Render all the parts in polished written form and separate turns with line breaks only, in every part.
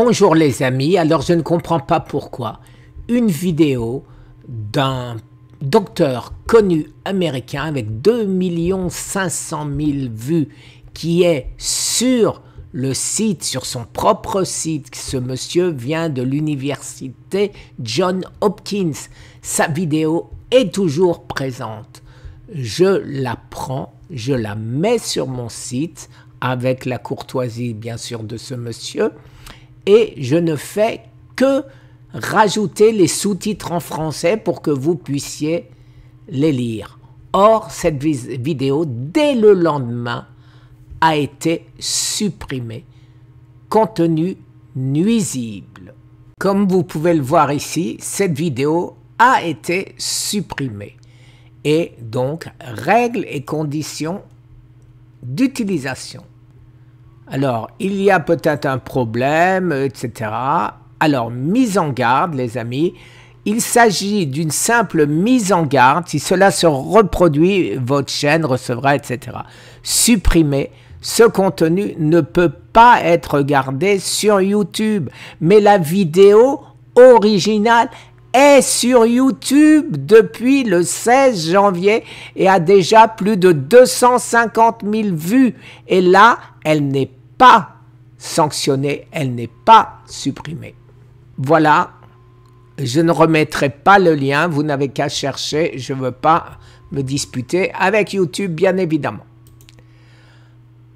Bonjour les amis, alors je ne comprends pas pourquoi une vidéo d'un docteur connu américain avec 2 500 000 vues qui est sur le site, sur son propre site, ce monsieur vient de l'université Johns Hopkins, sa vidéo est toujours présente. Je la prends, je la mets sur mon site avec la courtoisie bien sûr de ce monsieur et je ne fais que rajouter les sous-titres en français pour que vous puissiez les lire. Or, cette vidéo, dès le lendemain, a été supprimée. Contenu nuisible. Comme vous pouvez le voir ici, cette vidéo a été supprimée. Et donc, règles et conditions d'utilisation. Alors, il y a peut-être un problème, etc. Alors, mise en garde, les amis. Il s'agit d'une simple mise en garde. Si cela se reproduit, votre chaîne recevra, etc. Supprimer. Ce contenu ne peut pas être regardé sur YouTube. Mais la vidéo originale est sur YouTube depuis le 16 janvier et a déjà plus de 250 000 vues. Et là, elle n'est pas sanctionnée, elle n'est pas supprimée. Voilà, je ne remettrai pas le lien, vous n'avez qu'à chercher, je ne veux pas me disputer avec YouTube, bien évidemment.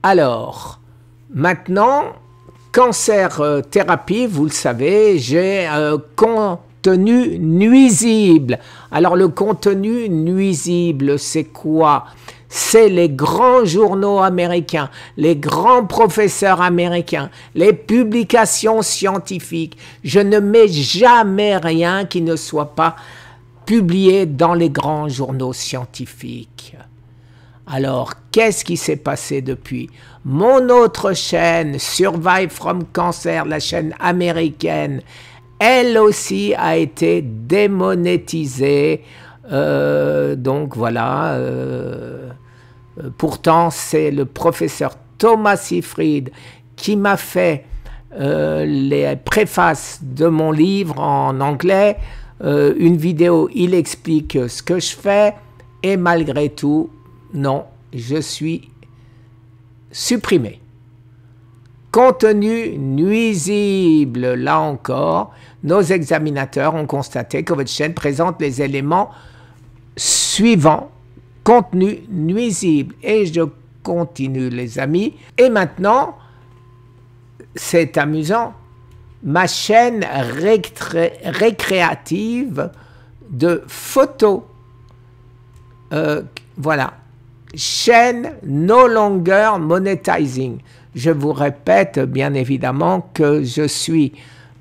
Alors, maintenant, cancer thérapie, vous le savez, j'ai contenu nuisible. Alors, le contenu nuisible, c'est quoi ? C'est les grands journaux américains, les grands professeurs américains, les publications scientifiques. Je ne mets jamais rien qui ne soit pas publié dans les grands journaux scientifiques. Alors, qu'est-ce qui s'est passé depuis? Mon autre chaîne, Survive from Cancer, la chaîne américaine, elle aussi a été démonétisée. Donc voilà, pourtant c'est le professeur Thomas Seyfried qui m'a fait les préfaces de mon livre en anglais, une vidéo, il explique ce que je fais et malgré tout, non, je suis supprimé. Contenu nuisible, là encore, nos examinateurs ont constaté que votre chaîne présente les éléments suivants, contenu nuisible. Et je continue les amis. Et maintenant, c'est amusant, ma chaîne récréative de photos, voilà, chaîne no longer monetizing. Je vous répète bien évidemment que je suis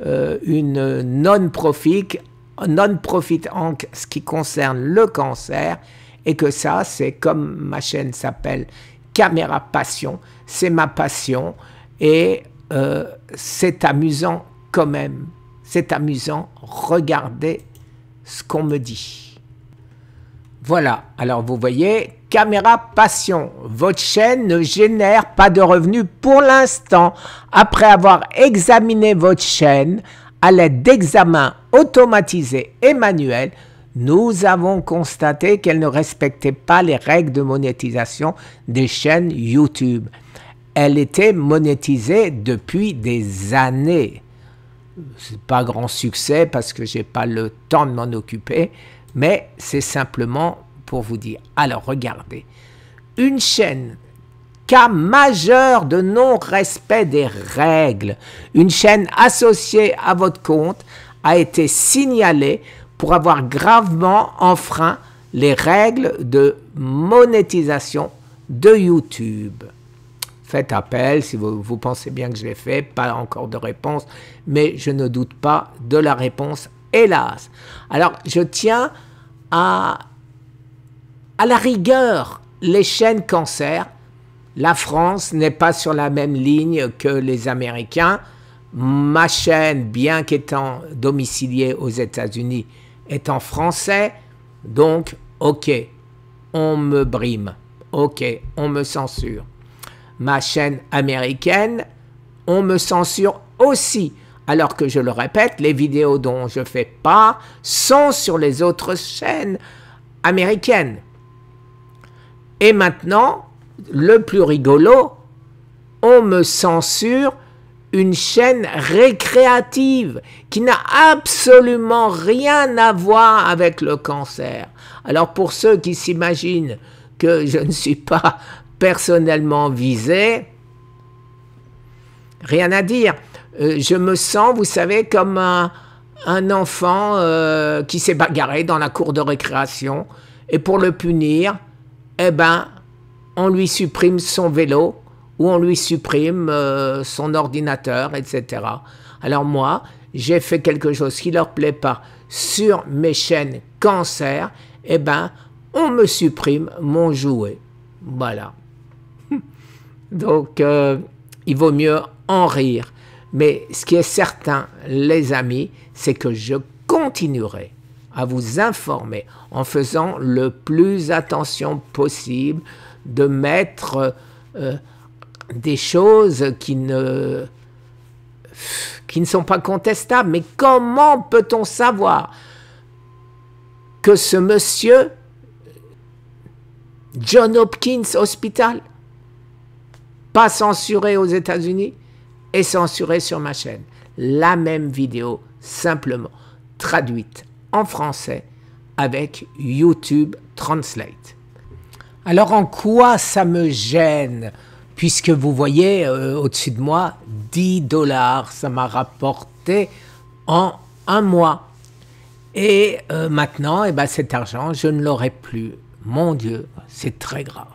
une non-profit en ce qui concerne le cancer et que ça, c'est comme ma chaîne s'appelle Caméra Passion, c'est ma passion et c'est amusant quand même. C'est amusant, regardez ce qu'on me dit. Voilà, alors vous voyez, Caméra Passion, votre chaîne ne génère pas de revenus pour l'instant. Après avoir examiné votre chaîne à l'aide d'examens automatisés et manuels, nous avons constaté qu'elle ne respectait pas les règles de monétisation des chaînes YouTube. Elle était monétisée depuis des années. Ce n'est pas grand succès parce que je n'ai pas le temps de m'en occuper, mais c'est simplement pour vous dire. Alors regardez, une chaîne cas majeur de non-respect des règles, une chaîne associée à votre compte a été signalée pour avoir gravement enfreint les règles de monétisation de YouTube. Faites appel si vous pensez bien que je l'ai fait, pas encore de réponse, mais je ne doute pas de la réponse, hélas. Alors, je tiens à la rigueur, les chaînes cancer, la France n'est pas sur la même ligne que les Américains. Ma chaîne, bien qu'étant domiciliée aux États-Unis, est en français, donc, ok, on me brime, ok, on me censure. Ma chaîne américaine, on me censure aussi. Alors que je le répète, les vidéos dont je fais part sont sur les autres chaînes américaines. Et maintenant, le plus rigolo, on me censure une chaîne récréative qui n'a absolument rien à voir avec le cancer. Alors pour ceux qui s'imaginent que je ne suis pas personnellement visé, rien à dire. Je me sens, vous savez, comme un enfant qui s'est bagarré dans la cour de récréation et pour le punir, eh ben, on lui supprime son vélo ou on lui supprime son ordinateur, etc. Alors moi, j'ai fait quelque chose qui ne leur plaît pas sur mes chaînes cancer, eh ben, on me supprime mon jouet. Voilà. Donc, il vaut mieux en rire. Mais ce qui est certain, les amis, c'est que je continuerai à vous informer en faisant le plus attention possible de mettre des choses qui ne sont pas contestables. Mais comment peut-on savoir que ce monsieur, John Hopkins Hospital, pas censuré aux États-Unis, est censuré sur ma chaîne? La même vidéo, simplement traduite en français avec YouTube Translate. Alors en quoi ça me gêne? Puisque vous voyez au-dessus de moi, 10 $, ça m'a rapporté en un mois. Et maintenant, eh ben, cet argent, je ne l'aurai plus. Mon Dieu, c'est très grave.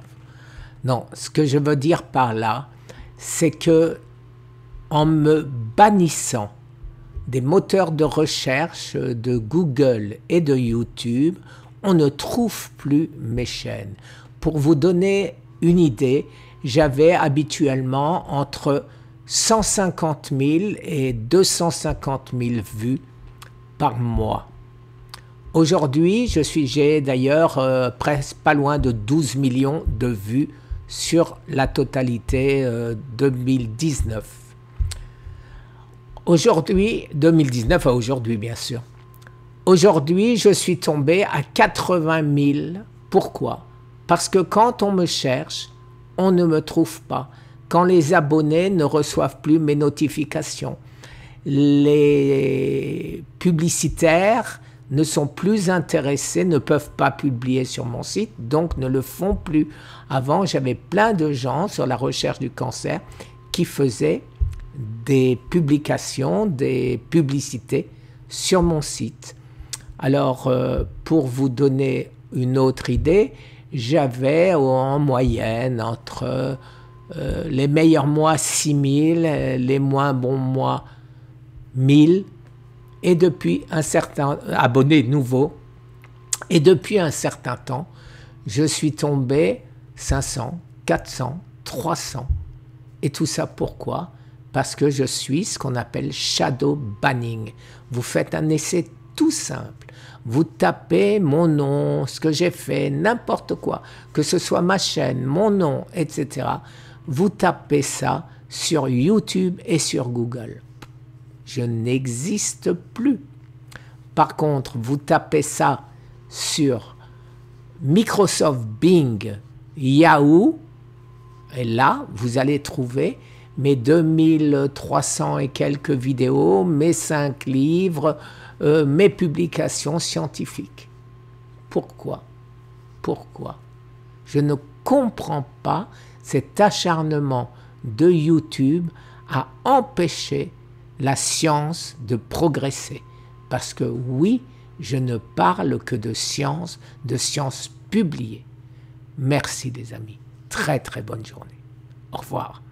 Non, ce que je veux dire par là, c'est que en me bannissant des moteurs de recherche de Google et de YouTube, on ne trouve plus mes chaînes. Pour vous donner une idée, j'avais habituellement entre 150 000 et 250 000 vues par mois. Aujourd'hui, j'ai d'ailleurs presque pas loin de 12 millions de vues sur la totalité 2019. Aujourd'hui, 2019 à aujourd'hui bien sûr. Aujourd'hui, je suis tombé à 80 000. Pourquoi? Parce que quand on me cherche, on ne me trouve pas. Quand les abonnés ne reçoivent plus mes notifications, les publicitaires ne sont plus intéressés, ne peuvent pas publier sur mon site, donc ne le font plus. Avant, j'avais plein de gens sur la recherche du cancer qui faisaient des publications, des publicités sur mon site. Alors, pour vous donner une autre idée, j'avais en moyenne entre les meilleurs mois 6 000, les moins bons mois 1000, et depuis un certain abonnés nouveaux, et depuis un certain temps, je suis tombé 500, 400, 300. Et tout ça pourquoi? Parce que je suis ce qu'on appelle shadow banning. Vous faites un essai tout simple. Vous tapez mon nom, ce que j'ai fait, n'importe quoi, que ce soit ma chaîne, mon nom, etc. Vous tapez ça sur YouTube et sur Google. Je n'existe plus. Par contre, vous tapez ça sur Microsoft Bing, Yahoo, et là, vous allez trouver mes 2300 et quelques vidéos, mes 5 livres, mes publications scientifiques. Pourquoi? Pourquoi? Je ne comprends pas cet acharnement de YouTube à empêcher la science de progresser. Parce que oui, je ne parle que de science publiée. Merci les amis. Très très bonne journée. Au revoir.